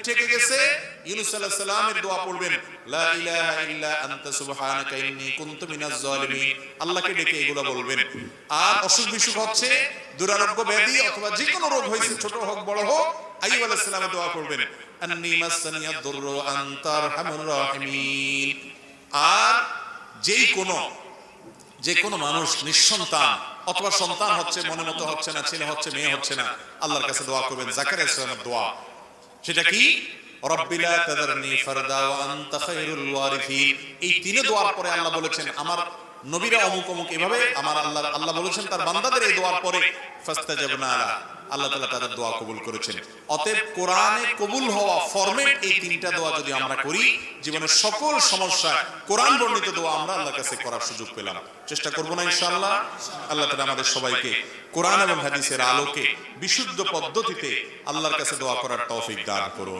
ঠেকে গেছে, ইউনূস আলাইহিস সালামের দোয়া পড়বেন, লা ইলাহা ইল্লা আনতা সুবহানাকা ইন্নী কুনতু মিনাজ জালিমিন, আল্লাহকে ডেকে এগুলো বলবেন। আর অসুখ বিসুখ হচ্ছে, দুরারোগ্য ব্যাধি অথবা যে কোনো রোগ হয়েছে, ছোট হোক বড় হোক, আইয়ুব আলাইহিস সালামের দোয়া পড়বেন, আন্নী মাসসানিয়াদ দুররু ওয়া আনতা আরহামুর রাহিমিন। আর যে কোনো মানুষ নিঃসন্তান অথবা সন্তান হচ্ছে, মনে মতো হচ্ছে না, ছেলে হচ্ছে মেয়ে হচ্ছে না, আল্লাহর কাছে দোয়া করবেন। জাকারিয়া আলাইহিস সালামের দোয়া সেটা কি? রব্বি লা তাযারনি ফারদা ওয়া আনতা খায়রুল ওয়ারিসিন। এই তিন দোয়ার পরে আল্লাহ বলেছেন আমার নবীরা অমুক অমুক এভাবে আমার আল্লাহ বলেছেন তার বান্দাদের এই দোয়ার পরে ফাস্তাজাবনা লা, আল্লাহ তাআলা তাদের দোয়া কবুল করেছেন। অতএব কোরআনে কবুল হওয়া ফরম্যাট এই তিনটা দোয়া যদি আমরা করি, জীবনের সকল সমস্যা কোরআন বর্ণিত দোয়া আমরা আল্লাহর কাছে করার সুযোগ পেলাম। চেষ্টা করব না ইনশাআল্লাহ? আল্লাহ তাআলা আমাদের সবাইকে কোরআন এবং হাদিসের আলোকে বিশুদ্ধ পদ্ধতিতে আল্লাহর কাছে দোয়া করার তৌফিক দান করুন।